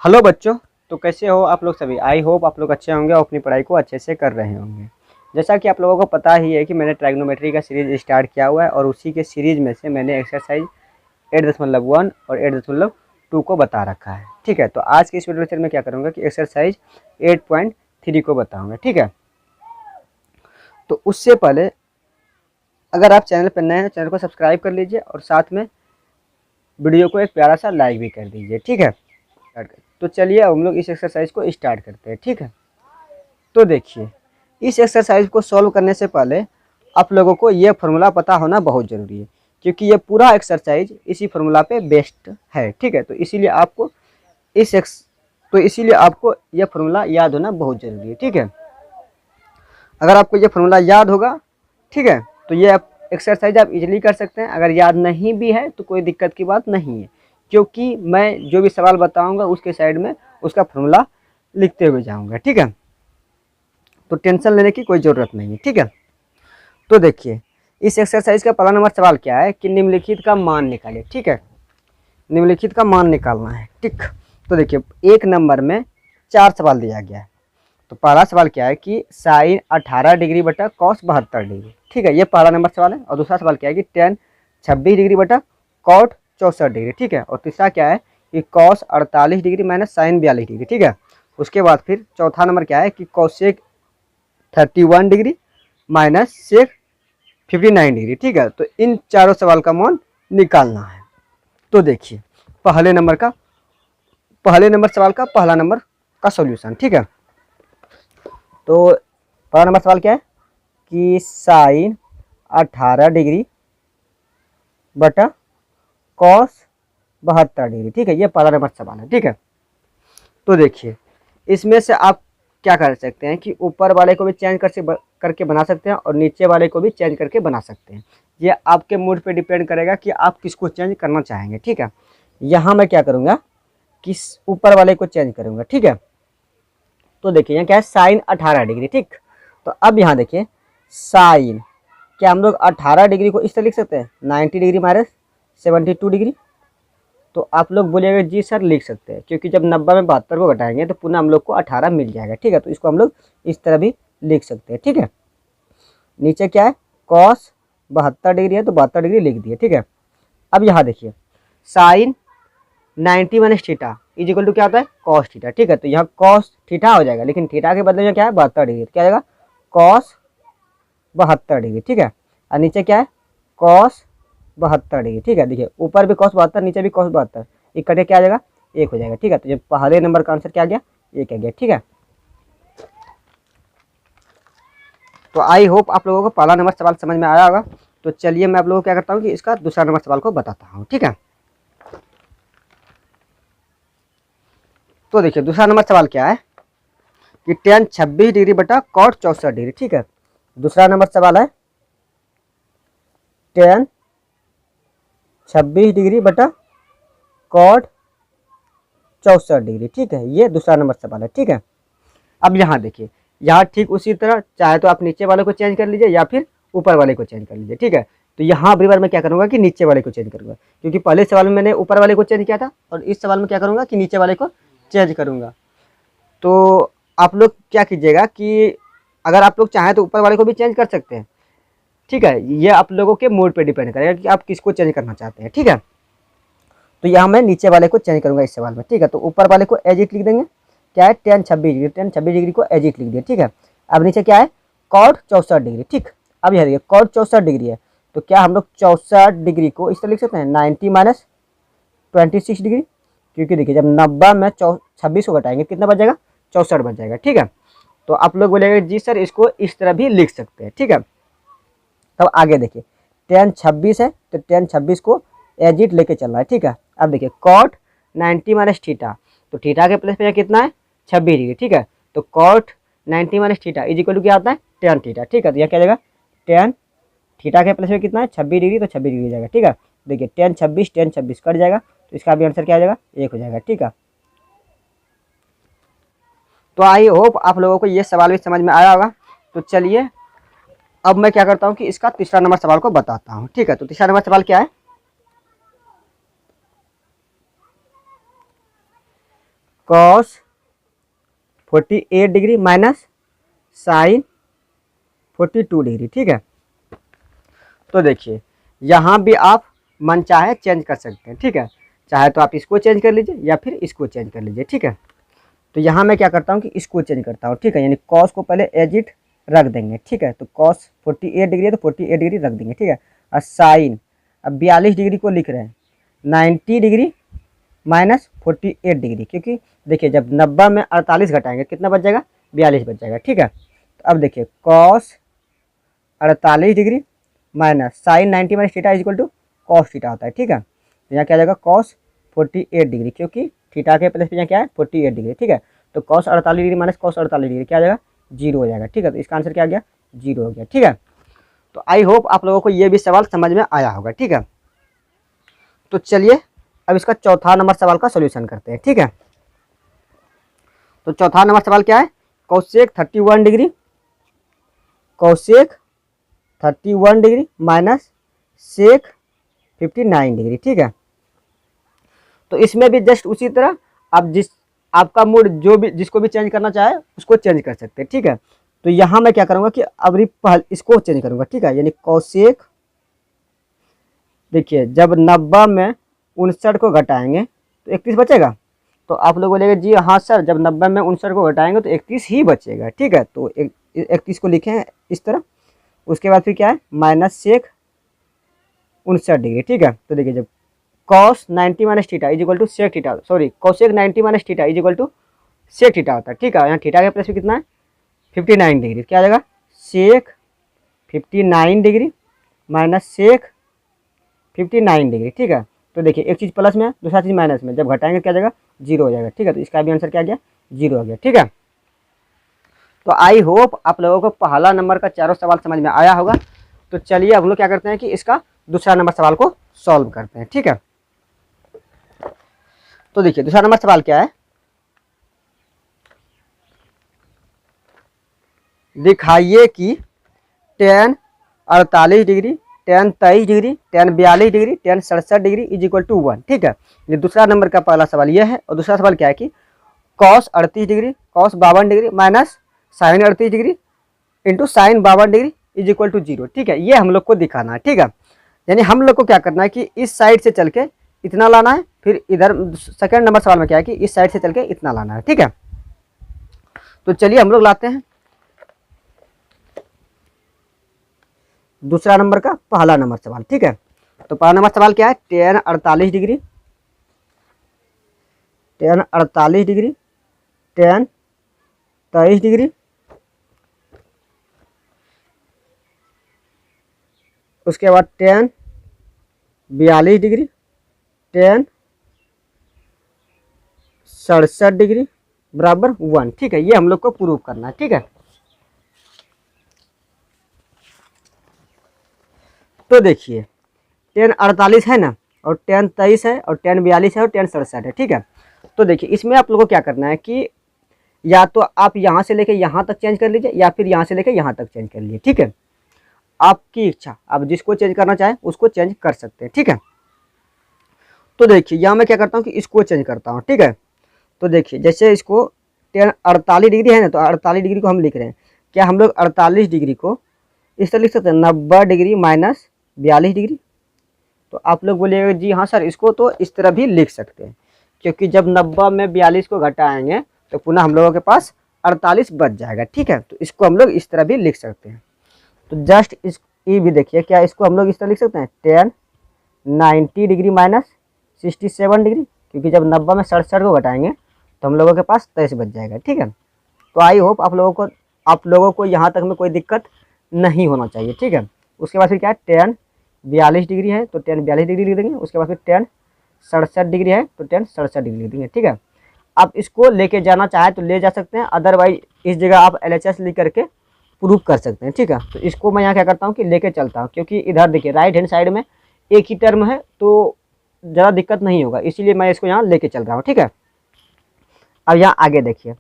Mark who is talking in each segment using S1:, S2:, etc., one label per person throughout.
S1: Hello बच्चों। तो कैसे हो आप लोग सभी। आई होप आप लोग अच्छे होंगे और अपनी पढ़ाई को अच्छे से कर रहे होंगे। जैसा कि आप लोगों को पता ही है कि मैंने ट्राइग्नोमेट्री का सीरीज स्टार्ट किया हुआ है और उसी के सीरीज में से मैंने एक्सरसाइज 8.1 और 8.2 को बता रखा है। ठीक है, तो आज के इस वीडियो लेक्चर में क्या करूँगा कि एक्सरसाइज 8.3 को बताऊँगा। ठीक है, तो उससे पहले अगर आप चैनल पर नए हैं तो चैनल को सब्सक्राइब कर लीजिए और साथ में वीडियो को एक प्यारा सा लाइक भी कर दीजिए। ठीक है, तो चलिए अब हम लोग इस एक्सरसाइज को स्टार्ट करते हैं। ठीक है, तो देखिए इस एक्सरसाइज को सॉल्व करने से पहले आप लोगों को ये फार्मूला पता होना बहुत ज़रूरी है, क्योंकि ये पूरा एक्सरसाइज इसी फार्मूला पे बेस्ड है। ठीक है, तो इसीलिए आपको ये फार्मूला याद होना बहुत ज़रूरी है। ठीक है, अगर आपको ये फार्मूला याद होगा, ठीक है, तो ये एक्सरसाइज आप इजीली कर सकते हैं। अगर याद नहीं भी है तो कोई दिक्कत की बात नहीं है, क्योंकि मैं जो भी सवाल बताऊंगा उसके साइड में उसका फार्मूला लिखते हुए जाऊंगा। ठीक है, तो टेंशन लेने की कोई ज़रूरत नहीं है। ठीक है, तो देखिए इस एक्सरसाइज का पहला नंबर सवाल क्या है कि निम्नलिखित का मान निकालिए। ठीक है, निम्नलिखित का मान निकालना है। ठीक, तो देखिए एक नंबर में 4 सवाल दिया गया है। तो पहला सवाल क्या है कि साइन 18 डिग्री बटा कॉस 72 डिग्री। ठीक है, ये पहला नंबर सवाल है। और दूसरा सवाल क्या है कि टेन 26 डिग्री बटा कॉट 64 डिग्री। ठीक है, और तीसरा क्या है कि cos 48 degree minus sine 42 degree. ठीक है, उसके बाद फिर चौथा नंबर क्या है कि cosec 31 degree minus sec 59 degree. ठीक है, तो इन चारों सवाल का मान निकालना है। तो देखिए पहले नंबर सवाल का पहला नंबर का सॉल्यूशन। ठीक है, तो पहला नंबर सवाल क्या है कि साइन 18 डिग्री बटा कॉस 72 डिग्री। ठीक है, ये पहला नंबर सवाल है। ठीक है, तो देखिए इसमें से आप क्या कर सकते हैं कि ऊपर वाले को भी चेंज करके बना सकते हैं और नीचे वाले को भी चेंज करके बना सकते हैं। ये आपके मूड पे डिपेंड करेगा कि आप किसको चेंज करना चाहेंगे। ठीक है, यहाँ मैं क्या करूँगा कि ऊपर वाले को चेंज करूँगा। ठीक है, तो देखिए यहाँ क्या है साइन 18 डिग्री। ठीक, तो अब यहाँ देखिए साइन क्या हम लोग 18 डिग्री को इस तरह लिख सकते हैं 90 डिग्री माइनस 72 डिग्री। तो आप लोग बोलिएगा जी सर लिख सकते हैं, क्योंकि जब 90 में 72 को घटाएंगे तो पुनः हम लोग को 18 मिल जाएगा। ठीक है, तो इसको हम लोग इस तरह भी लिख सकते हैं। ठीक है, नीचे क्या है कॉस 72 डिग्री है तो 72 डिग्री लिख दिए। ठीक है, अब यहाँ देखिए sine 90 minus theta is equal to क्या होता है कॉस थीटा। ठीक है, तो यहाँ कॉस थीटा हो जाएगा, लेकिन थीटा के बदले में क्या है 72 डिग्री, क्या जाएगा कॉस 72 डिग्री। ठीक है, और नीचे क्या है कॉस 72 डिग्री। ठीक है, देखिए ऊपर भी कॉस 72 नीचे भी कॉस 72, इकट्ठे क्या आ जाएगा 1 हो जाएगा। ठीक है, तो जो पहले नंबर का आंसर क्या आ गया 1 आ गया। ठीक है, तो आई होप आप लोगों को पहला नंबर सवाल समझ में आया होगा। तो चलिए मैं आप लोगों को क्या करता हूँ कि इसका दूसरा नंबर सवाल को बताता हूँ। ठीक है, तो देखिए दूसरा नंबर सवाल क्या है कि टेन 26 डिग्री बटा कॉट 64 डिग्री। ठीक है, दूसरा नंबर सवाल है टेन 26 डिग्री बटा कॉट 64 डिग्री। ठीक है, ये दूसरा नंबर सवाल है। ठीक है, अब यहाँ देखिए यहाँ ठीक उसी तरह चाहे तो आप नीचे वाले को चेंज कर लीजिए या फिर ऊपर वाले को चेंज कर लीजिए। ठीक है, तो यहाँ अगली बार मैं क्या करूँगा कि नीचे वाले को चेंज करूँगा, क्योंकि पहले सवाल में मैंने ऊपर वाले को चेंज किया था और इस सवाल में क्या करूँगा कि नीचे वाले को चेंज करूँगा। तो आप लोग क्या कीजिएगा कि अगर आप लोग चाहें तो ऊपर वाले को भी चेंज कर सकते हैं। ठीक है, ये आप लोगों के मूड पे डिपेंड करेगा कि आप किसको चेंज करना चाहते हैं। ठीक है, तो यहाँ मैं नीचे वाले को चेंज करूँगा इस सवाल में। ठीक है, तो ऊपर वाले को एज इट लिख देंगे, क्या है टेन 26 डिग्री, टेन 26 डिग्री को एज इट लिख दिया। ठीक है, अब नीचे क्या है कॉट 64 डिग्री। ठीक, अब यह देखिए कॉट 64 डिग्री है तो क्या हम लोग 64 डिग्री को इस तरह लिख सकते हैं 90 माइनस 26 डिग्री, क्योंकि देखिए जब 90 में 26 को घटाएंगे कितना बच जाएगा 64 बच जाएगा। ठीक है, तो आप लोग बोलेंगे जी सर इसको इस तरह भी लिख सकते हैं। ठीक है, तब आगे देखिए टेन 26 है तो टेन 26 को एज इट लेके चलना है। ठीक है, अब देखिए कॉट 90 माइनस थीटा, तो थीटा के प्लेस पे कितना है 26 डिग्री। ठीक है, तो cot 90 minus theta is equal to क्या आता है टेन थीटा। ठीक है, तो यह क्या जाएगा टेन थीटा के प्लेस में कितना है 26 डिग्री, तो 26 डिग्री जाएगा। ठीक है, देखिए टेन 26 कट जाएगा तो इसका भी आंसर क्या आ जाएगा 1 हो जाएगा। ठीक है, तो आई होप आप लोगों को ये सवाल भी समझ में आया होगा। तो चलिए अब मैं क्या करता हूँ कि इसका तीसरा नंबर सवाल को बताता हूँ। ठीक है, तो तीसरा नंबर सवाल क्या है cos 48 degree minus sine 42 degree. ठीक है, तो देखिए यहाँ भी आप मन चाहे चेंज कर सकते हैं। ठीक है, चाहे तो आप इसको चेंज कर लीजिए या फिर इसको चेंज कर लीजिए। ठीक है, तो यहाँ मैं क्या करता हूँ कि इसको चेंज करता हूँ। ठीक है, यानी कॉस को पहले एज इट रख देंगे। ठीक है, तो कॉस 48 डिग्री है तो 48 डिग्री रख देंगे। ठीक है, और साइन अब 42 डिग्री को लिख रहे हैं 90 डिग्री माइनस 48 डिग्री, क्योंकि देखिए जब 90 में 48 घटाएंगे कितना बच जाएगा, 42 बच जाएगा। ठीक है, तो अब देखिए cos 48 degree minus sine 90 minus theta equal to cos theta होता है। ठीक है, तो यहाँ क्या आ जाएगा कॉस 48 डिग्री, क्योंकि थीटा के प्लस पे यहाँ क्या है 48 डिग्री। ठीक है, तो cos 48 degree minus cos 48 degree क्या आ जाएगा, 0 हो जाएगा। ठीक है, तो इसका आंसर क्या आ गया, 0 हो गया। ठीक है, तो आई होप आप लोगों को ये भी सवाल समझ में आया होगा। ठीक है, तो चलिए अब इसका चौथा नंबर सवाल का सोल्यूशन करते हैं। ठीक है, तो चौथा नंबर सवाल क्या है, cosec 31 degree, cosec 31 degree minus sec 59 degree. ठीक है, तो इसमें भी जस्ट उसी तरह आप आपका मूड जो भी जिसको भी चेंज करना चाहे उसको चेंज कर सकते हैं। ठीक है, तो यहाँ मैं क्या करूँगा कि अब इसको चेंज करूँगा। ठीक है, यानी कोसेक, देखिए जब 90 में 59 को घटाएंगे तो 31 बचेगा। तो आप लोग बोलेंगे जी हाँ सर, जब 90 में 59 को घटाएंगे तो 31 ही बचेगा। ठीक है, तो 31 को लिखें इस तरह। उसके बाद फिर क्या है माइनस सेक 59 डिग्री। ठीक है, तो देखिए जब cos 90 minus theta is equal to sec theta, sorry cosec 90 minus theta is equal to sec theta होता है। ठीक है, यहाँ थीटा के प्लस में कितना है 59 डिग्री, क्या आ जाएगा सेक 59 डिग्री माइनस सेक 59 डिग्री। ठीक है, तो देखिए एक चीज़ प्लस में दूसरा चीज़ माइनस में, जब घटाएंगे क्या आ जाएगा 0 हो जाएगा। ठीक है, तो इसका भी आंसर क्या आ गया 0 हो गया। ठीक है, तो आई होप आप लोगों को पहला नंबर का चारों सवाल समझ में आया होगा। तो चलिए हम लोग क्या करते हैं कि इसका दूसरा नंबर सवाल को सॉल्व करते हैं। ठीक है, तो देखिए दूसरा नंबर सवाल क्या है, दिखाइए कि tan 48 degree, tan 23 degree, tan 42 degree, tan 67 degree is equal to 1। ठीक है, ये दूसरा नंबर का पहला सवाल यह है। और दूसरा सवाल क्या है कि cos 38 degree, cos 52 degree minus sine 38 degree into sine 52 degree is equal to 0। ठीक है, ये हम लोग को दिखाना है। ठीक है, यानी हम लोग को क्या करना है कि इस साइड से चल के इतना लाना है, फिर इधर सेकंड नंबर सवाल में क्या है कि इस साइड से चल के इतना लाना है। ठीक है, तो चलिए हम लोग लाते हैं दूसरा नंबर का पहला नंबर सवाल। ठीक है, तो पहला नंबर सवाल क्या है, tan 48 degree, tan 48 degree, tan 23 degree, उसके बाद tan 42 डिग्री, tan 67 डिग्री बराबर 1। ठीक है, ये हम लोग को प्रूव करना है। ठीक है, तो देखिए tan 48 है ना, और tan 23 है, और tan 42 है, और tan 67 है। ठीक है, तो देखिए इसमें आप लोगों को क्या करना है कि या तो आप यहाँ से लेके यहाँ तक चेंज कर लीजिए या फिर यहाँ से लेके यहाँ तक चेंज कर लीजिए। ठीक है, आपकी इच्छा, आप जिसको चेंज करना चाहें उसको चेंज कर सकते हैं। ठीक है, तो देखिए यहाँ मैं क्या करता हूँ कि इसको चेंज करता हूँ। ठीक है, तो देखिए जैसे इसको tan 48 डिग्री है ना, तो 48 डिग्री को हम लिख रहे हैं, क्या हम लोग 48 डिग्री को इस तरह लिख सकते हैं 90 डिग्री माइनस 42 डिग्री। तो आप लोग बोलिएगा जी हाँ सर, इसको तो इस तरह भी लिख सकते हैं, क्योंकि जब 90 में 42 को घटाएंगे तो पुनः हम लोगों के पास 48 बच जाएगा। ठीक है, तो इसको हम लोग इस तरह भी लिख सकते हैं। तो जस्ट इस ये भी देखिए, क्या इसको हम लोग इस तरह लिख सकते हैं tan 90 डिग्री माइनस 67 डिग्री, क्योंकि जब 90 में 67 को घटाएंगे तो हम लोगों के पास 23 बच जाएगा। ठीक है, तो आई होप आप लोगों को यहाँ तक में कोई दिक्कत नहीं होना चाहिए। ठीक है, उसके बाद फिर क्या है tan 42 डिग्री है तो tan 42 डिग्री लिख देंगे। उसके बाद फिर tan 67 डिग्री है तो tan 67 डिग्री लिख देंगे। ठीक है, आप इसको लेके जाना चाहे तो ले जा सकते हैं, अदरवाइज इस जगह आप LHS लिख करके प्रूव कर सकते हैं। ठीक है, तो इसको मैं यहाँ क्या करता हूँ कि लेके चलता हूँ, क्योंकि इधर देखिए राइट हैंड साइड में एक ही टर्म है तो ज़्यादा दिक्कत नहीं होगा, इसीलिए मैं इसको यहाँ लेके चल रहा हूँ। ठीक है, अब यहाँ आगे देखिए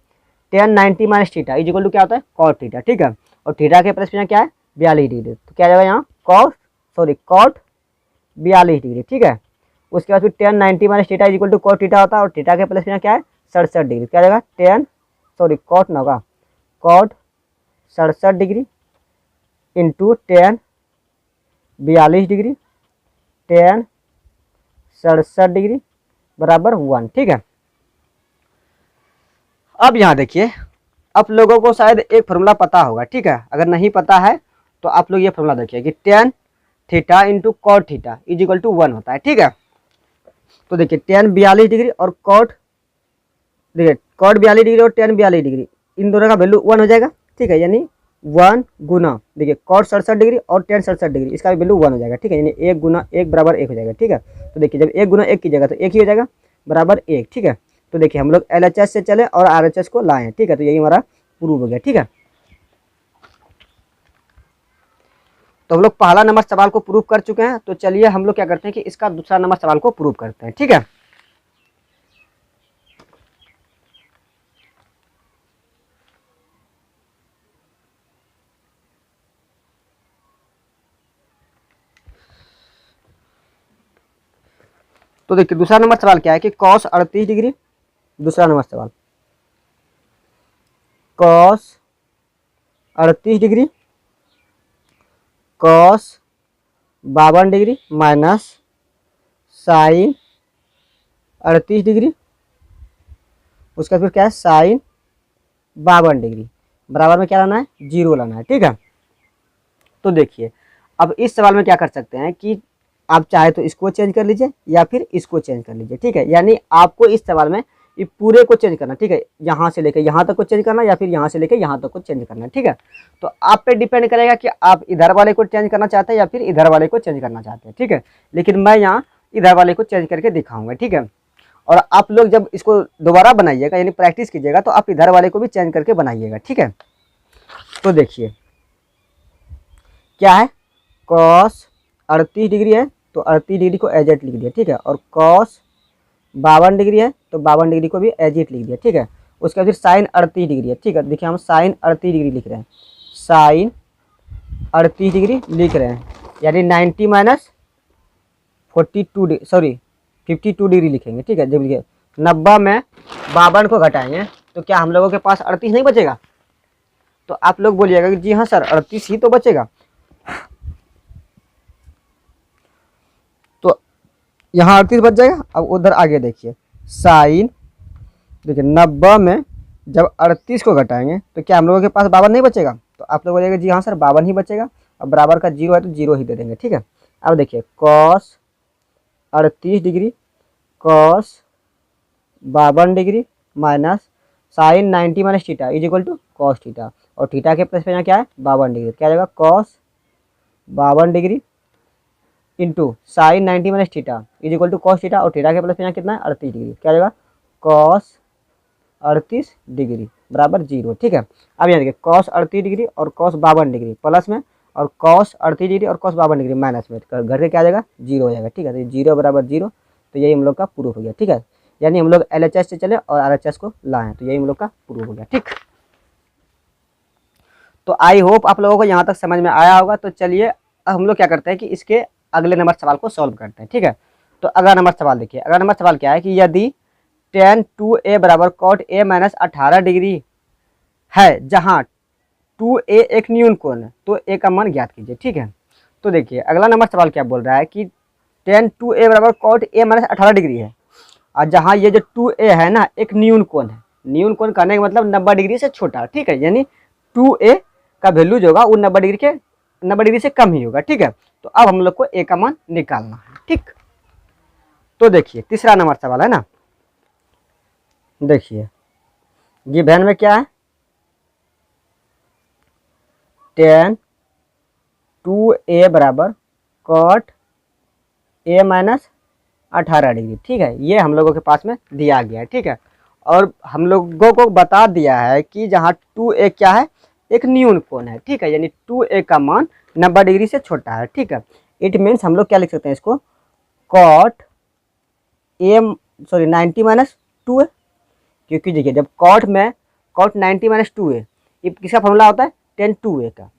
S1: tan 90 minus theta is equal to क्या होता है cot थीटा। ठीक है, और थीटा के प्लस में क्या है 42 डिग्री, तो क्या जाएगा यहाँ cot 42 डिग्री। ठीक है, उसके बाद फिर tan 90 minus theta is equal to cot theta होता है, और थीटा के प्लस में क्या है 67 डिग्री, क्या जाएगा कॉट ना होगा, cot 67 degree into tan 42 degree, tan 67 degree बराबर 1। ठीक है, अब यहाँ देखिए, आप लोगों को शायद एक फॉर्मूला पता होगा। ठीक है, अगर नहीं पता है तो आप लोग ये फॉर्मूला देखिए कि tan theta into cot theta is equal to 1 होता है। ठीक है, तो देखिए टेन 42 डिग्री और कॉट, देखिए कॉट 42 डिग्री और टेन 42 डिग्री, इन दोनों का वैल्यू 1 हो जाएगा। ठीक है, यानी 1 गुना, देखिए कॉट 67 डिग्री और टेन 67 डिग्री, इसका वैल्यू 1 हो जाएगा। ठीक है, यानी 1 गुना 1 बराबर 1 हो जाएगा। ठीक है, तो देखिए जब 1 गुना 1 कीजिएगा तो 1 ही हो जाएगा बराबर 1। ठीक है, तो देखिए हम लोग LHS से चले और RHS को लाए हैं। ठीक है, तो यही हमारा प्रूव हो गया। ठीक है, तो हम लोग पहला नंबर सवाल को प्रूव कर चुके हैं। तो चलिए हम लोग क्या करते हैं कि इसका दूसरा नंबर सवाल को प्रूव करते हैं। ठीक है, तो देखिए दूसरा नंबर सवाल क्या है कि कॉस 38 डिग्री, दूसरा नंबर सवाल cos 38 degree cos 52 degree minus sine 38 degree, उसका फिर क्या है साइन 52 डिग्री, बराबर में क्या लाना है 0 लाना है। ठीक है, तो देखिए अब इस सवाल में क्या कर सकते हैं कि आप चाहे तो इसको चेंज कर लीजिए या फिर इसको चेंज कर लीजिए। ठीक है, यानी आपको इस सवाल में ये पूरे को चेंज करना। ठीक है, यहाँ से लेकर यहाँ तक को चेंज करना या फिर यहाँ से लेकर यहाँ तक को चेंज करना। ठीक है, तो आप पे डिपेंड करेगा कि आप इधर वाले को चेंज करना चाहते हैं या फिर इधर वाले को चेंज करना चाहते हैं। ठीक है, लेकिन मैं यहाँ इधर वाले को चेंज करके दिखाऊंगा। ठीक है, और आप लोग जब इसको दोबारा बनाइएगा यानी प्रैक्टिस कीजिएगा तो आप इधर वाले को भी चेंज करके बनाइएगा। ठीक है, तो देखिए क्या है, कॉस 38 डिग्री है तो 38 डिग्री को एज इट लिख दिया। ठीक है, और कॉस 52 डिग्री है तो 52 डिग्री को भी एज इट लिख दिया। ठीक है, उसके फिर साइन 38 डिग्री है। ठीक है, देखिए हम साइन 38 डिग्री लिख रहे हैं, साइन 38 डिग्री लिख रहे हैं, यानी 90 माइनस 52 डिग्री लिखेंगे। ठीक है, जब लिखे 90 में 52 को घटाएंगे तो क्या हम लोगों के पास 38 नहीं बचेगा? तो आप लोग बोलिएगा कि जी हाँ सर 38 ही तो बचेगा। तो यहाँ 38 बच जाएगा। अब उधर आगे देखिए साइन, देखिए 90 में जब 38 को घटाएंगे तो क्या हम लोगों के पास 52 नहीं बचेगा? तो आप लोग बोलिएगा जी हाँ सर 52 ही बचेगा। अब बराबर का 0 है तो 0 ही दे देंगे। ठीक है, अब देखिए cos 38 degree cos 52 degree minus sine 90 minus theta is equal to cos theta, और थीटा के प्लस पे यहाँ क्या है 52 डिग्री, क्या जाएगा cos 52 degree into sine 90 minus theta is equal to cos theta, और थीटा के प्लस पे यहाँ कितना है 38 डिग्री, क्या जाएगा कॉस 38 डिग्री बराबर 0। ठीक है, अब यहाँ देखिए कॉस 38 डिग्री और कॉस 52 डिग्री प्लस में, और कॉस 38 डिग्री और कॉस 52 डिग्री माइनस में, घर के क्या आ जाएगा 0 हो जाएगा। ठीक है, तो 0 बराबर 0, तो यही हम लोग का प्रूफ हो गया। ठीक है, यानी हम लोग LHS से चले और RHS को लाएं, तो यही हम लोग का प्रूफ हो गया। ठीक, तो आई होप आप लोगों को यहाँ तक समझ में आया होगा। तो चलिए अब हम लोग क्या करते हैं कि इसके अगले नंबर सवाल को सॉल्व करते हैं। ठीक है, तो अगला नंबर सवाल देखिए, अगला नंबर सवाल क्या है कि यदि tan 2a बराबर cot a माइनस 18 डिग्री है जहाँ 2a एक न्यून कोण है तो a का मान ज्ञात कीजिए। ठीक है, तो देखिए अगला नंबर सवाल क्या बोल रहा है कि tan 2a बराबर cot a माइनस 18 डिग्री है, और जहाँ ये जो 2a है ना एक न्यून कोण है, न्यून कोण करने का मतलब 90 डिग्री से छोटा। ठीक है, यानी 2a का वैल्यू जो होगा वो 90 डिग्री से कम ही होगा। ठीक है, तो अब हम लोग को a का मान निकालना है। ठीक, तो देखिए तीसरा नंबर सवाल है ना, देखिए गिवन में क्या है tan 2a बराबर cot a माइनस 18 डिग्री। ठीक है, ये हम लोगों के पास में दिया गया है। ठीक है, और हम लोगों को बता दिया है कि जहाँ 2a क्या है एक न्यून कोण है। ठीक है, यानी 2a का मान 90 डिग्री से छोटा है। ठीक है, इट मीन्स हम लोग क्या लिख सकते हैं इसको cot 90 माइनस 2a, क्योंकि देखिए जब cot में cot 90 माइनस 2a ये किसका फॉर्मूला होता है tan 2a का।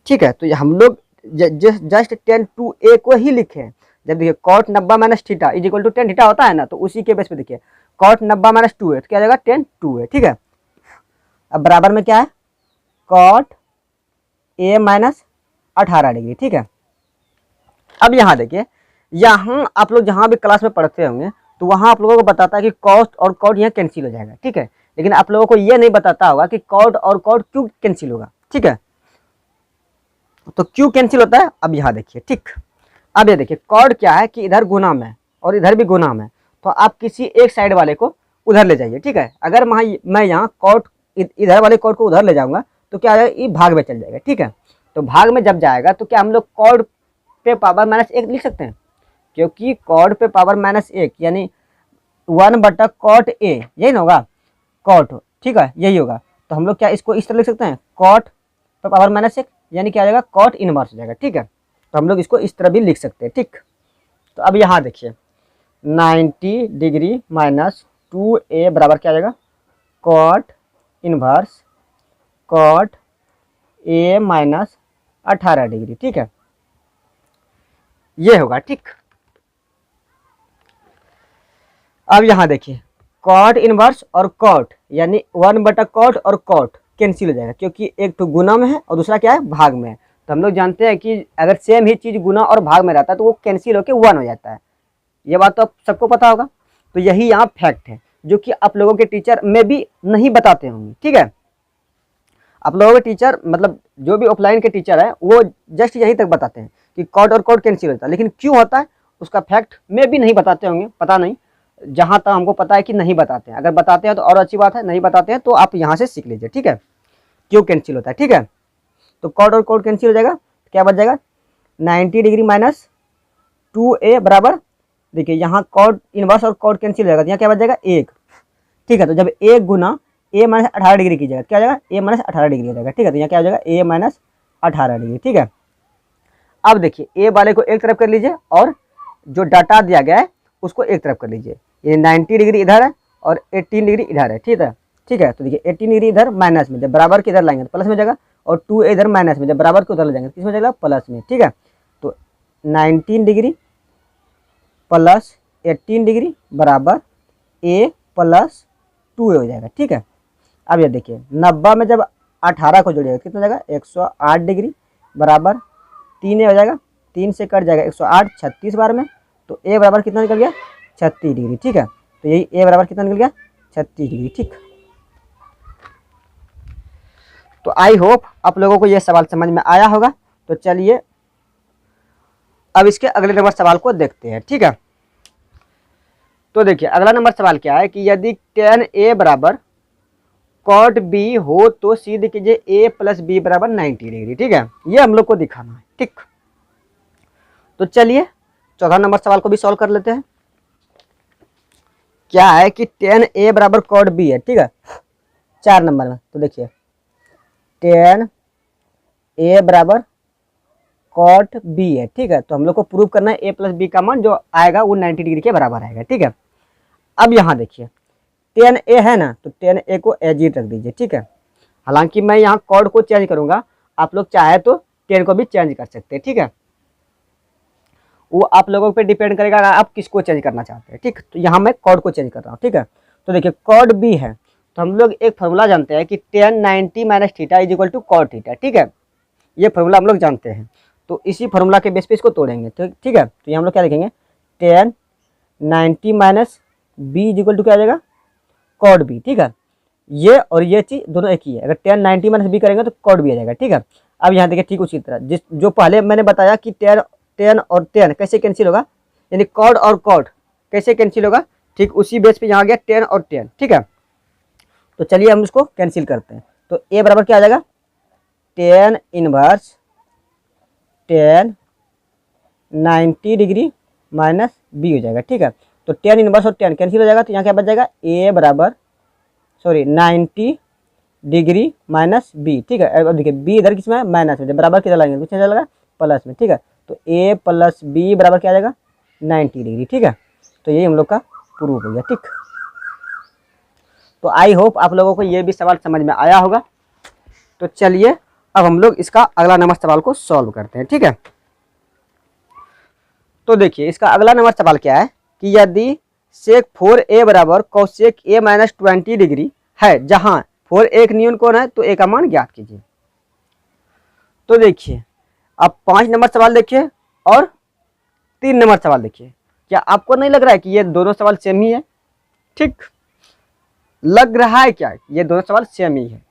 S1: ठीक है, तो हम लोग जस्ट tan 2a को ही लिखे हैं। जब देखिए cot 90 minus theta is equal to tan theta होता है ना, तो उसी के बेस पे देखिए कॉट 90 माइनस 2 है तो क्या आ जाएगा tan 2 है, ठीक है। अब बराबर में क्या है कॉट a माइनस 18 डिग्री, ठीक है। अब यहाँ देखिए, यहाँ आप लोग जहाँ भी क्लास में पढ़ते होंगे तो वहाँ आप लोगों को बताता है कि कॉट और कॉट यहाँ कैंसिल हो जाएगा, ठीक है। लेकिन आप लोगों को ये नहीं बताता होगा कि कॉट और कॉट क्यों कैंसिल होगा, ठीक है। तो क्यों कैंसिल होता है अब यहाँ देखिए, ठीक। अब ये देखिए कॉट क्या है कि इधर गुना है और इधर भी गुना है, तो आप किसी एक साइड वाले को उधर ले जाइए, ठीक है। अगर मैं यहाँ कॉट इधर वाले कॉट को उधर ले जाऊंगा तो क्या आएगा, ये भाग में चल जाएगा, ठीक है। तो भाग में जब जाएगा तो क्या हम लोग कॉट पे पावर -1 लिख सकते हैं, क्योंकि कॉट पे पावर -1 यानी 1/cot a, यही ना होगा कॉट, ठीक है, यही होगा। तो हम लोग क्या इसको इस तरह लिख सकते हैं कॉट पे पावर -1 यानी क्या आ जाएगा कॉट इनवर्स हो जाएगा, ठीक है। तो हम लोग इसको इस तरह भी लिख सकते हैं, ठीक। तो अब यहाँ देखिए 90 डिग्री माइनस 2a बराबर क्या आ जाएगा cot inverse cot a minus 18 degree, ठीक है, ये होगा, ठीक। अब यहाँ देखिए कॉट इनवर्स और कॉट यानी 1/cot और कॉट कैंसिल हो जाएगा, क्योंकि एक तो गुना में है और दूसरा क्या है भाग में है। तो हम लोग जानते हैं कि अगर सेम ही चीज़ गुना और भाग में रहता है तो वो कैंसिल होकर 1 हो जाता है, ये बात तो आप सबको पता होगा। तो यही यहाँ फैक्ट है जो कि आप लोगों के टीचर में भी नहीं बताते होंगे, ठीक है। आप लोगों के टीचर मतलब जो भी ऑफलाइन के टीचर है वो जस्ट यही तक बताते हैं कि कॉट और कॉट कैंसिल होता है, लेकिन क्यों होता है उसका फैक्ट में भी नहीं बताते होंगे, पता नहीं। जहाँ तक हमको पता है कि नहीं बताते हैं, अगर बताते हैं तो और अच्छी बात है, नहीं बताते हैं तो आप यहाँ से सीख लीजिए, ठीक है, क्यों कैंसिल होता है, ठीक है। तो कॉट और कॉट कैंसिल हो जाएगा, क्या बच जाएगा 90 डिग्री माइनस 2a बराबर, देखिए यहाँ कॉट इनवर्स और कॉट कैंसिल हो जाएगा, तो यहाँ क्या बच जाएगा 1, ठीक है। तो जब 1 गुना a माइनस 18 डिग्री की जगह क्या आ जाएगा a माइनस 18 डिग्री हो जाएगा, ठीक है। तो यहाँ क्या हो जाएगा a माइनस 18 डिग्री, ठीक है। अब देखिए a वाले को एक तरफ कर लीजिए और जो डाटा दिया गया है उसको एक तरफ कर लीजिए, ये 90 डिग्री इधर है और 18 डिग्री इधर है, ठीक है, ठीक है। तो देखिए 18 डिग्री इधर माइनस में, जब बराबर के इधर लाएंगे तो प्लस में जाएगा, और 2 इधर माइनस में, जब बराबर के उधर ले जाएंगे किस में जाएगा प्लस में, ठीक है। तो 19 डिग्री प्लस 18 डिग्री बराबर a प्लस 2a हो जाएगा, ठीक है। अब ये देखिए 90 में जब 18 को जोड़िएगा कितना जाएगा 108 डिग्री बराबर 3a हो जाएगा, 3 से कट जाएगा 108 36 बार में, तो a बराबर कितना निकल गया 36 डिग्री, ठीक है। तो यही a बराबर कितना निकल गया 36 डिग्री, ठीक। तो आई होप आप लोगों को यह सवाल समझ में आया होगा। तो चलिए अब इसके अगले नंबर सवाल को देखते हैं, ठीक है। तो देखिए अगला नंबर सवाल क्या है कि यदि tan a बराबर cot b हो तो सिद्ध कीजिए a प्लस b बराबर 90 डिग्री, ठीक है, ये हम लोग को दिखाना है, ठीक। तो चलिए चौथा नंबर सवाल को भी सॉल्व कर लेते हैं। क्या है कि tan a बराबर cot b है, ठीक है, 4 नंबर में। तो देखिए tan a बराबर cot b है, ठीक है। तो हम लोग को प्रूव करना है a प्लस b का मान जो आएगा वो 90 डिग्री के बराबर आएगा, ठीक है। अब यहाँ देखिए tan a है ना, तो tan a को एज इट रख दीजिए, ठीक है। हालांकि मैं यहाँ cot को चेंज करूंगा, आप लोग चाहे तो tan को भी चेंज कर सकते हैं, ठीक है, वो आप लोगों पे डिपेंड करेगा आप किसको चेंज करना चाहते हैं, ठीक। तो यहाँ मैं cot को चेंज कर रहा हूँ, ठीक है। तो देखिए cot b है तो हम लोग एक फॉर्मूला जानते हैं कि tan 90 minus theta is equal to cot theta, ठीक है, ये फॉर्मूला हम लोग जानते हैं। तो इसी फॉर्मूला के बेस पे इसको तोड़ेंगे, तो ठीक है। तो ये हम लोग क्या लिखेंगे tan 90 minus b is equal to क्या आ जाएगा cot b, ठीक है। ये और ये चीज दोनों एक ही है, अगर tan 90 माइनस b करेंगे तो cot b आ जाएगा, ठीक है। अब यहाँ देखिए ठीक उसी तरह जो पहले मैंने बताया कि tan और tan कैसे कैंसिल होगा, यानी cot और cot कैसे कैंसिल होगा, ठीक उसी बेस पे यहाँ गया tan और tan, ठीक है। तो चलिए हम उसको कैंसिल करते हैं। तो a बराबर क्या आ जाएगा tan inverse tan 90 degree minus b हो जाएगा, ठीक है। तो tan इनवर्स और tan कैंसिल हो जाएगा, तो यहाँ क्या बच जाएगा a बराबर 90 डिग्री माइनस b, ठीक है। अब देखिए b इधर किस में है माइनस में, बराबर किधर लाएंगे कुछ नहीं चलेगा प्लस में, ठीक है। तो a प्लस b बराबर क्या आ जाएगा 90 डिग्री, ठीक है। तो यही हम लोग का प्रूफ हो गया, ठीक। तो आई होप आप लोगों को ये भी सवाल समझ में आया होगा। तो चलिए अब हम लोग इसका अगला नंबर सवाल को सॉल्व करते हैं, ठीक है। तो देखिए इसका अगला नंबर सवाल क्या है कि यदि सेक 4a बराबर कॉसेक a माइनस 20 डिग्री है, जहां 4a एक न्यून कोण है तो a का मान ज्ञात कीजिए। तो देखिए अब 5 नंबर सवाल देखिए और 3 नंबर सवाल देखिए। क्या आपको नहीं लग रहा है कि ये दोनों सवाल सेम ही है? ठीक लग रहा है क्या? ये दोनों सवाल सेम ही है।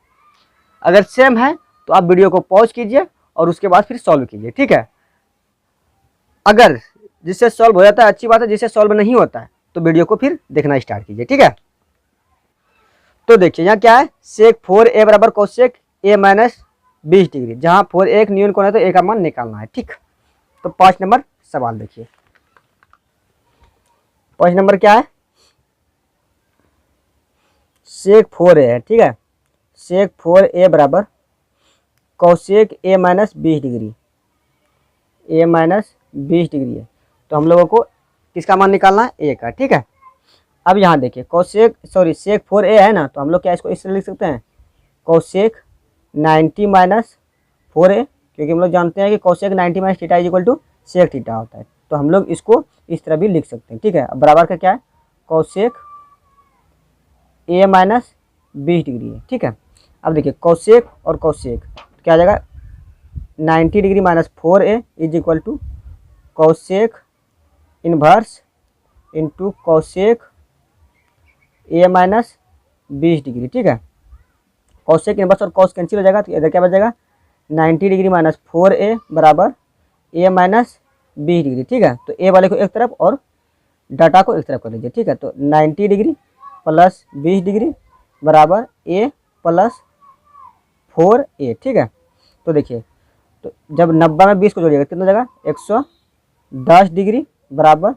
S1: अगर सेम है तो आप वीडियो को पॉज कीजिए और उसके बाद फिर सॉल्व कीजिए, ठीक है। अगर जिससे सॉल्व हो जाता है अच्छी बात है, जिससे सॉल्व नहीं होता है तो वीडियो को फिर देखना स्टार्ट कीजिए, ठीक है। तो देखिए यहाँ क्या है, सेक 4a बराबर कोसेक a माइनस 20 डिग्री, जहां 4a एक न्यून कोण है तो a का मान निकालना है, ठीक। तो 5 नंबर सवाल देखिए। 5 नंबर क्या है, सेक 4a है, ठीक है। सेक 4a बराबर cosec a minus 20 degree, a minus 20 degree है, तो हम लोगों को किसका मान निकालना है, a का, ठीक है। अब यहाँ देखिए कोसेक सेक 4a है ना, तो हम लोग क्या इसको इस तरह लिख सकते हैं, कोसेक 90 माइनस 4a, क्योंकि हम लोग जानते हैं कि cosec 90 minus theta is equal to sec theta होता है, तो हम लोग इसको इस तरह भी लिख सकते हैं, ठीक है। अब बराबर का क्या है, कोसेक a माइनस 20 डिग्री है, ठीक है। अब देखिए कोसेक और कोसेक क्या आ जाएगा, 90 degree minus 4a is equal to cosec inverse into cosec a minus 20 degree, ठीक है। कोसेक इनवर्स और कॉस कैंसिल हो जाएगा, तो इधर क्या बच जाएगा, 90 डिग्री माइनस 4a बराबर a माइनस 20 डिग्री, ठीक है। तो a वाले को एक तरफ और डाटा को एक तरफ कर लीजिए, ठीक है। तो 90 डिग्री प्लस 20 डिग्री बराबर a प्लस 4a, ठीक है। तो देखिए तो जब 90 में 20 को जोड़िएगा कितना हो जाएगा, 110 डिग्री बराबर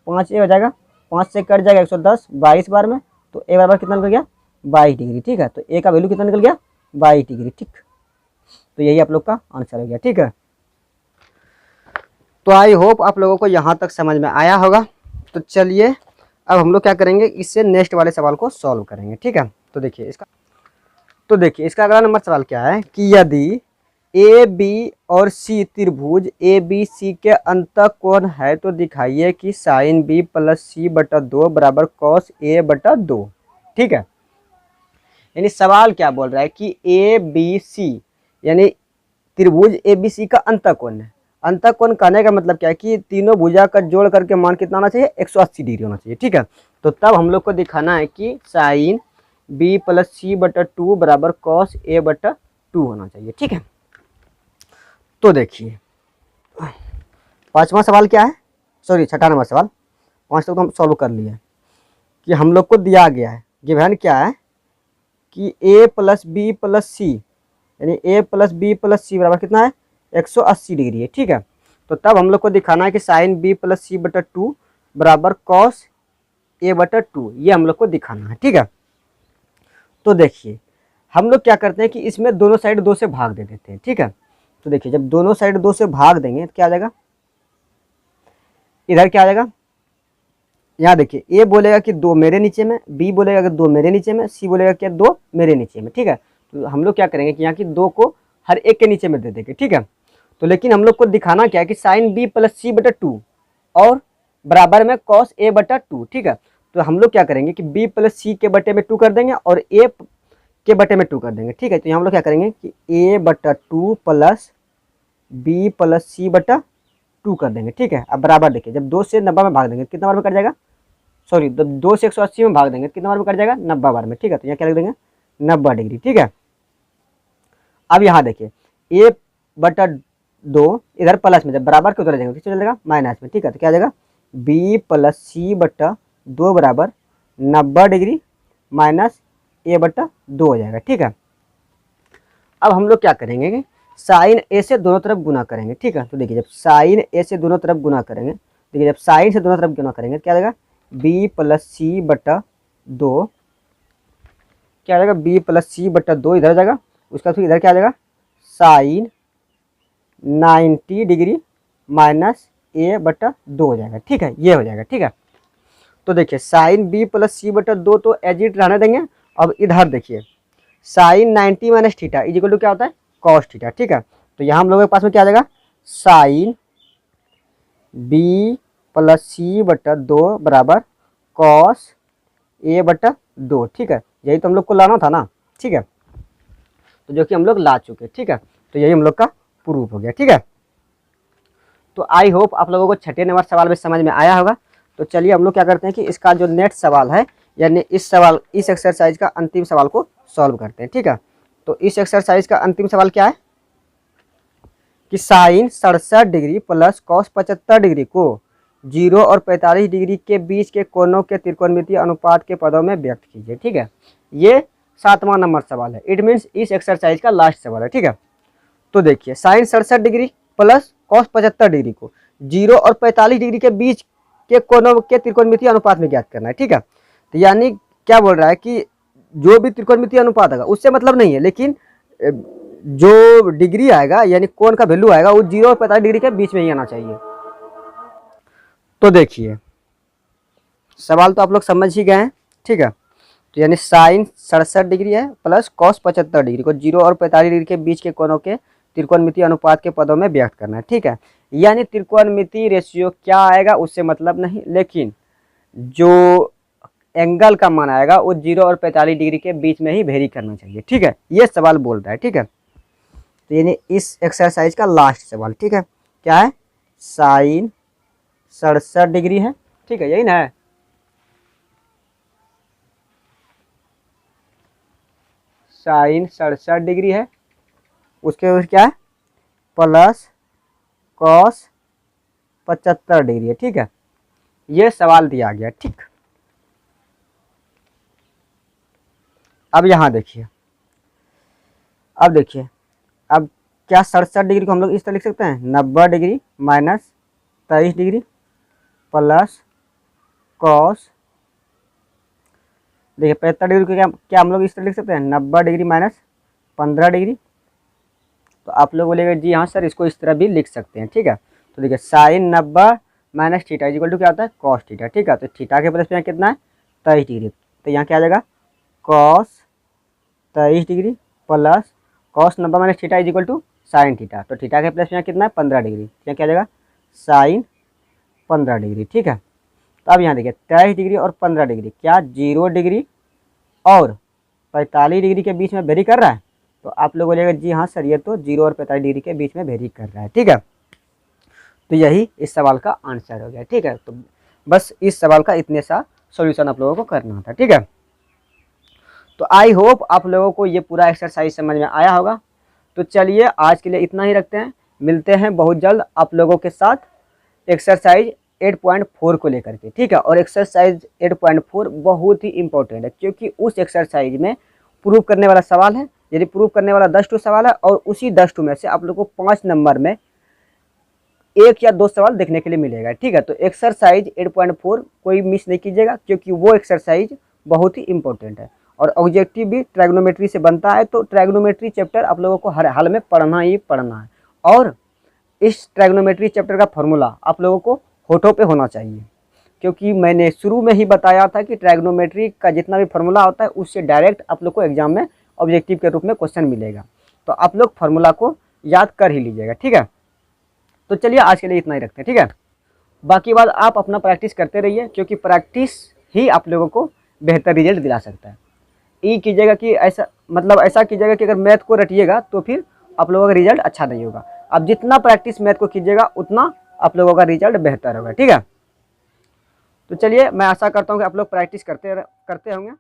S1: 5a हो जाएगा, 5 से कट जाएगा 110 22 बार में, तो a बराबर कितना निकल गया, 22 डिग्री, ठीक है। तो a का वैल्यू कितना निकल गया, 22 डिग्री, ठीक। तो यही आप लोग का आंसर हो गया, ठीक है। तो आई होप आप लोगों को यहाँ तक समझ में आया होगा। तो चलिए अब हम लोग क्या करेंगे, इससे नेक्स्ट वाले सवाल को सॉल्व करेंगे, ठीक है। तो देखिए इसका अगला नंबर सवाल क्या है कि यदि ए बी और सी त्रिभुज ए बी सी के अंतः कोण है तो दिखाइए कि साइन बी प्लस सी बटा 2 बराबर कॉस ए बटा 2, ठीक है। यानी सवाल क्या बोल रहा है कि ए बी सी यानी त्रिभुज ए बी सी का अंतः कोण है। अंतः कोण कहने का मतलब क्या है कि तीनों भुजा का जोड़ करके मान कितना होना चाहिए, 180 डिग्री होना चाहिए, ठीक है। तो तब हम लोग को दिखाना है कि साइन बी प्लस सी बटा 2 बराबर कॉस ए बटा 2 होना चाहिए, ठीक है। तो देखिए 5वां सवाल क्या है, छठा नंबर सवाल, 5 तक तो हम सॉल्व कर लिए कि हम लोग को दिया गया है, गिवन क्या है कि a प्लस बी प्लस सी यानी a प्लस बी प्लस सी बराबर कितना है, 180 डिग्री है, ठीक है। तो तब हम लोग को दिखाना है कि साइन बी प्लस सी बटा 2 बराबर कॉस ए बटा 2, ये हम लोग को दिखाना है, ठीक है। तो देखिए हम लोग क्या करते हैं कि इसमें दोनों साइड 2 से भाग दे देते हैं, ठीक है। तो देखिए जब दोनों साइड 2 से भाग देंगे तो क्या आ जाएगा, इधर क्या आ जाएगा, यहाँ देखिए ए बोलेगा कि 2 मेरे नीचे में, बी बोलेगा कि 2 मेरे नीचे में, सी बोलेगा कि 2 मेरे नीचे में, ठीक है। तो हम लोग क्या करेंगे कि यहाँ की 2 को हर एक के नीचे में दे देंगे, ठीक है। तो लेकिन हम लोग को दिखाना क्या है कि साइन बी प्लस सी बटा 2 और बराबर में कॉस ए बटा 2, ठीक है। तो हम लोग क्या करेंगे कि बी प्लस सी के बटे में 2 कर देंगे और ए के बटे में 2 कर देंगे, ठीक है। तो यहाँ हम लोग क्या करेंगे कि ए बटा 2 प्लस बी प्लस सी बटा 2 कर देंगे, ठीक है। अब बराबर देखिए जब 2 से 90 में भाग देंगे कितना बार में कट जाएगा, 2 से 180 में भाग देंगे कितना बार में कट जाएगा, 90 बार में, ठीक है। तो यहाँ क्या लिख देंगे 90 डिग्री, ठीक है। अब यहाँ देखिए a बटा 2 इधर प्लस में, जब बराबर के उधर जाएंगे किस चल जाएगा, माइनस में, ठीक है। तो क्या आ जाएगा b प्लस सी बटा 2 बराबर 90 डिग्री माइनस a बटा 2 हो जाएगा, ठीक है। अब हम लोग क्या करेंगे कि साइन a से दोनों तरफ गुना करेंगे, ठीक है। तो देखिए जब साइन a से दोनों तरफ गुना करेंगे, देखिए जब साइन से दोनों तरफ गुना करेंगे क्या आ जाएगा, b प्लस सी बटा 2, क्या आ जाएगा b प्लस सी बटा 2 इधर आ जाएगा, उसका फिर इधर क्या आ जाएगा साइन 90 डिग्री माइनस a बटा 2 हो जाएगा, ठीक है। ये हो जाएगा, ठीक है। तो देखिए साइन b प्लस सी बटा 2 तो एज इट रहने देंगे। अब इधर देखिए sine 90 minus theta is equal to क्या होता है, कॉस थीटा, ठीक है। तो यहाँ हम लोगों के पास में क्या आ जाएगा साइन b प्लस सी बटा 2 बराबर कॉस ए बटा 2, ठीक है। यही तो हम लोग को लाना था ना, ठीक है। तो जो कि हम लोग ला चुके, ठीक है। तो यही हम लोग का प्रूफ हो गया, ठीक है। तो आई होप आप लोगों को छठे नंबर सवाल में समझ में आया होगा। तो चलिए हम लोग क्या करते हैं कि इसका जो नेक्स्ट सवाल है, यानी इस एक्सरसाइज का अंतिम सवाल को सॉल्व करते हैं, ठीक है। तो इस एक्सरसाइज का अंतिम सवाल क्या है कि sine 67 degree plus cos 75 degree को 0 और 45 डिग्री के बीच के कोणों के त्रिकोणमितीय अनुपात के पदों में व्यक्त कीजिए, ठीक है। ये 7वां नंबर सवाल है। इट मीन्स इस एक्सरसाइज का लास्ट सवाल है, ठीक है। तो देखिए sine 67 degree plus cos 75 degree को 0 और 45 डिग्री के बीच के कोणों के त्रिकोणमितीय अनुपात में ज्ञात करना है, ठीक है। तो यानी क्या बोल रहा है कि जो भी त्रिकोणमितीय अनुपात आएगा उससे मतलब नहीं है, लेकिन जो डिग्री आएगा यानी कोण का वैल्यू आएगा वो 0 और 45 डिग्री के बीच में ही आना चाहिए। तो देखिए सवाल तो आप लोग समझ ही गए हैं, ठीक है। तो यानी साइन 67 डिग्री है प्लस कॉस 75 डिग्री को 0 और 45 डिग्री के बीच के कोणों के त्रिकोणमितीय अनुपात के पदों में व्यक्त करना है, ठीक है। यानी त्रिकोणमितीय रेशियो क्या आएगा उससे मतलब नहीं, लेकिन जो एंगल का मान आएगा वो 0 और 45 डिग्री के बीच में ही वेरी करना चाहिए, ठीक है। ये सवाल बोल रहा है, ठीक है। तो यानी इस एक्सरसाइज का लास्ट सवाल, ठीक है, क्या है, साइन 67 डिग्री है, ठीक है, यही ना है। साइन 67 डिग्री है, उसके बाद क्या है, प्लस कॉस 75 डिग्री है, ठीक है। ये सवाल दिया गया, ठीक। अब यहाँ देखिए, अब देखिए, अब क्या 67 डिग्री को हम लोग इस तरह लिख सकते हैं, 90 degree minus 23 degree plus cos, देखिए 75 डिग्री को क्या हम लोग इस तरह लिख सकते हैं, 90 डिग्री माइनस 15 डिग्री। तो आप लोग बोलेंगे जी हाँ सर इसको इस तरह भी लिख सकते हैं, ठीक है। तो देखिए sine 90 minus theta equal to क्या होता है, कॉस थीटा, ठीक है। तो थीटा के प्लस में यहाँ कितना है, 23 डिग्री। तो यहाँ क्या आ जाएगा, cos 23 degree plus cos 90 minus theta is equal to sine theta. तो थीटा के प्लस में यहाँ कितना है, 15 डिग्री। यहाँ क्या आ जाएगा, साइन 15 डिग्री, ठीक है। तो अब यहाँ देखिए 23 डिग्री और 15 डिग्री क्या 0 डिग्री और 45 डिग्री के बीच में वेरी कर रहा है। तो आप लोग बोलेगा जी हाँ सर ये तो 0 और 45 डिग्री के बीच में वेरी कर रहा है, ठीक है। तो यही इस सवाल का आंसर हो गया, ठीक है। तो बस इस सवाल का इतने सा सॉल्यूशन आप लोगों को करना था, ठीक है। तो आई होप आप लोगों को ये पूरा एक्सरसाइज समझ में आया होगा। तो चलिए आज के लिए इतना ही रखते हैं, मिलते हैं बहुत जल्द आप लोगों के साथ एक्सरसाइज 8.4 को लेकर के, ठीक है। और एक्सरसाइज 8.4 बहुत ही इंपॉर्टेंट है, क्योंकि उस एक्सरसाइज में प्रूव करने वाला सवाल है। यदि प्रूव करने वाला 10 सवाल है और उसी 10 में से आप लोग को 5 नंबर में 1 या 2 सवाल देखने के लिए मिलेगा, ठीक है। तो एक्सरसाइज 8.4 कोई मिस नहीं कीजिएगा, क्योंकि वो एक्सरसाइज बहुत ही इंपॉर्टेंट है। और ऑब्जेक्टिव भी ट्रायगोनोमेट्री से बनता है, तो ट्रायगोनोमेट्री चैप्टर आप लोगों को हर हाल में पढ़ना ही पढ़ना है। और इस ट्रायगोनोमेट्री चैप्टर का फॉर्मूला आप लोगों को होठों पे होना चाहिए, क्योंकि मैंने शुरू में ही बताया था कि ट्रायगोनोमेट्री का जितना भी फॉर्मूला होता है उससे डायरेक्ट आप लोग को एग्जाम में ऑब्जेक्टिव के रूप में क्वेश्चन मिलेगा। तो आप लोग फॉर्मूला को याद कर ही लीजिएगा, ठीक है। तो चलिए आज के लिए इतना ही रखते हैं, ठीक है। बाकी बात आप अपना प्रैक्टिस करते रहिए, क्योंकि प्रैक्टिस ही आप लोगों को बेहतर रिजल्ट दिला सकता है। ये कीजिएगा कि ऐसा कीजिएगा कि अगर मैथ को रटिएगा तो फिर आप लोगों का रिजल्ट अच्छा नहीं होगा। आप जितना प्रैक्टिस मैथ को कीजिएगा उतना आप लोगों का रिजल्ट बेहतर होगा, ठीक है। तो चलिए मैं आशा करता हूँ कि आप लोग प्रैक्टिस करते होंगे।